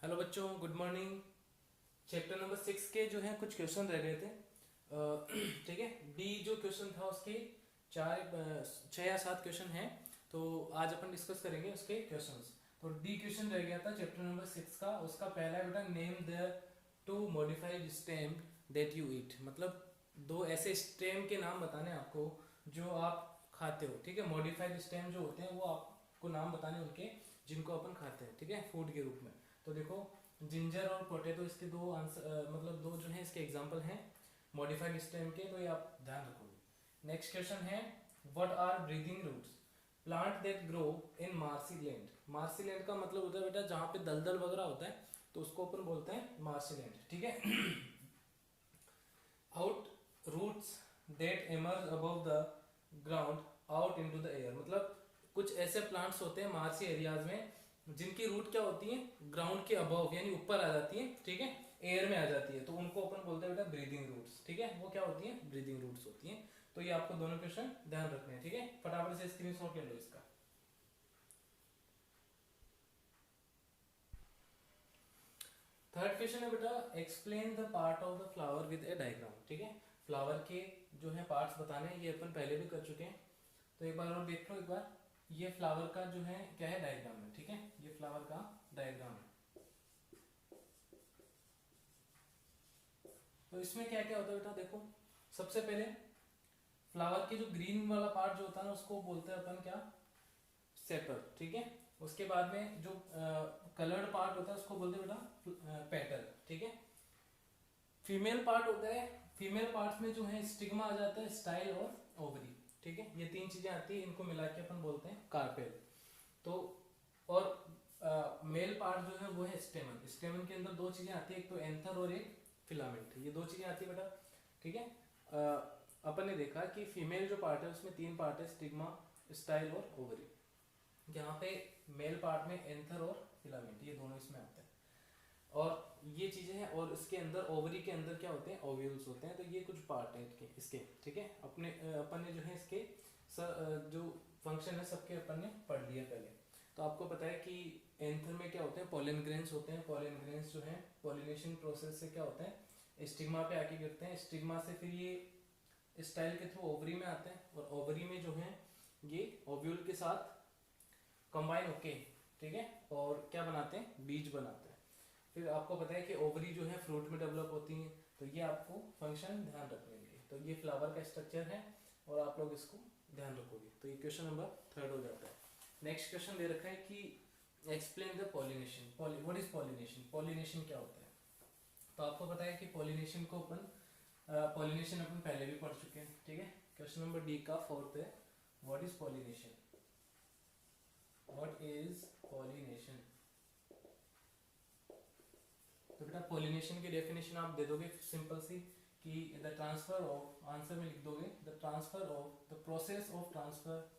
Hello बच्चों, good morning. Chapter number 6 के जो है कुछ क्वेश्चन रह गए थे। ठीक है, डी जो क्वेश्चन था उसके छः या सात क्वेश्चन हैं, तो आज अपन डिस्कस करेंगे उसके क्वेश्चंस। तो डी क्वेश्चन रह गया था चैप्टर नंबर 6 का। उसका पहला है बेटा, name the two modified stem that you eat. मतलब दो ऐसे स्टेम के नाम बताने आपको जो आप खाते हो। ठीक है, मॉडिफाइड स्टेम जो होते हैं वो आपको नाम बताने उनके जिनको अपन खाते हैं, ठीक है, फूड के रूप में। तो देखो, जिंजर और पोटैटो इसके दो आंसर मतलब दो जो है इसके एग्जांपल हैं मॉडिफाइड स्टेम के, तो ये आप ध्यान रखोगे। नेक्स्ट क्वेश्चन है, what are breathing roots plant that grow in marshy land. Marshy land का मतलब होता है बेटा जहाँ पे दलदल वगैरह होता है, तो उसको अपन बोलते हैं मार्सी लैंड। ठीक है, out roots that emerge above the ground out into the air. मतलब कुछ ऐसे प्लांट्स होते हैं मार्सी एरियाज में जिनकी रूट क्या होती है, ग्राउंड के अबव यानी ऊपर आ जाती है, ठीक है, एयर में आ जाती है, तो उनको अपन बोलते हैं बेटा ब्रीदिंग रूट्स। ठीक है, वो क्या होती है, ब्रीदिंग रूट्स होती हैं। तो ये आपको दोनों क्वेश्चन ध्यान रखने हैं। ठीक है, फटाफट से स्क्रीनशॉट ले लो इसका। थर्ड क्वेश्चन है बेटा, explain the part of the flower with A diagram. ठीक है, फ्लावर के जो है पार्ट्स बताने हैं, ये अपन पहले भी कर चुके हैं, तो एक बार और देख लो। एक बार ये फ्लावर का जो है क्या है, डायग्राम है। ठीक है, ये फ्लावर का डायग्राम है। तो इसमें क्या क्या होता है बेटा, देखो, सबसे पहले फ्लावर के जो ग्रीन वाला पार्ट जो होता है ना, उसको बोलते हैं अपन क्या, सेपल। ठीक है, उसके बाद में जो कलर्ड पार्ट होता है उसको बोलते हैं बेटा पेटल। ठीक है, फीमेल पार्ट होता है, फीमेल पार्ट में जो है स्टिग्मा आ जाता है, स्टाइल और ओवरी। ठीक है, ये तीन चीजें आती है, इनको मिला के अपन बोलते हैं कार्पेल। तो और मेल पार्ट जो है वो है स्टेमन। स्टेमन के अंदर दो चीजें आती है, एक तो एंथर और एक फिलामेंट, ये दो चीजें आती है बेटा। ठीक है, अपन ने देखा कि फीमेल जो पार्ट है उसमें तीन पार्ट है, स्टिग्मा, स्टाइल और ओवरी। यहाँ पे मेल पार्ट में एंथर और फिलामेंट, ये दोनों इसमें आते हैं, और ये चीजें हैं। और इसके अंदर ओवरी के अंदर क्या होते हैं, ओव्यूल्स होते हैं। तो ये कुछ पार्ट है इसके। ठीक है, अपन ने जो है इसके जो फंक्शन है सबके अपन ने पढ़ लिया पहले। तो आपको पता है कि एंथर में क्या होते हैं, पोलन ग्रेन्स होते हैं। पोलन ग्रेन्स जो है पॉलिनेशन प्रोसेस से क्या होता है, स्टिग्मा पे आके गिरते हैं। स्टिग्मा से फिर ये स्टाइल के थ्रू ओवरी में आते हैं, और ओवरी में जो है ये ओव्यूल के साथ कंबाइन होके, ठीक है, और क्या बनाते हैं, बीज बनाते हैं। फिर आपको पता है कि ओवरी जो है फ्रूट में डेवलप होती है। तो ये आपको फंक्शन ध्यान रखने के। तो ये फ्लावर का स्ट्रक्चर है और आप लोग इसको ध्यान रखोगे। तो ये क्वेश्चन नंबर 3 हो जाता है। नेक्स्ट क्वेश्चन दे रखा है कि explain the pollination. What is pollination, pollination क्या होता है। तो आपको पता है कि पॉलिनेशन को अपन पॉलिनेशन अपन पहले भी पढ़ चुके हैं। ठीक है, क्वेश्चन नंबर डी का 4th है, what is pollination. What is pollination. तो बेटा पॉलिनेशन की डेफिनेशन आप दे दोगे सिंपल सी, कि द ट्रांसफर ऑफ, आंसर में लिख दोगे, the transfer of, the process of transfer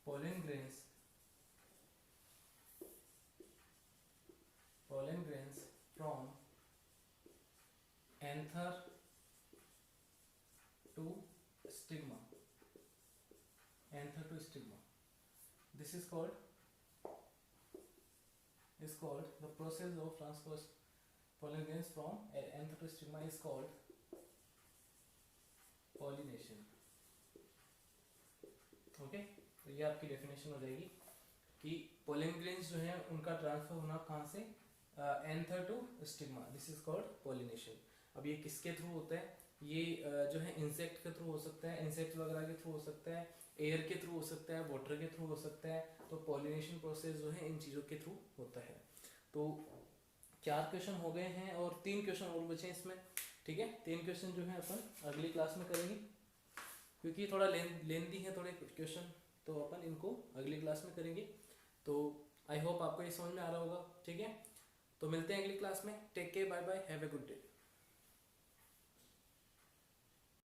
pollen grains from anther to stigma. This is called the process of transfer pollen grains from anther to stigma is called pollination. Okay, तो ये आपकी definition हो जाएगी कि pollen grains जो है उनका transfer होना कहाँ से, anther to stigma, this is called pollination. अब ये किसके थ्रू होता है, ये जो है इंसेक्ट के थ्रू हो सकता है, इंसेक्ट वगैरह के थ्रू हो सकता है, एयर के थ्रू हो सकता है, वाटर के थ्रू हो सकता है। तो पॉलिनेशन प्रोसेस जो है इन चीज़ों के थ्रू होता है। तो 4 क्वेश्चन हो गए हैं और 3 क्वेश्चन और बचे हैं इसमें। ठीक है, 3 क्वेश्चन जो है अपन अगली क्लास में करेंगे, क्योंकि थोड़ा लेंथी है थोड़े क्वेश्चन, तो अपन इनको अगली क्लास में करेंगे। तो आई होप आपको ये समझ में आ रहा होगा। ठीक है, तो मिलते हैं अगली क्लास में। Take care, bye bye, have a good day.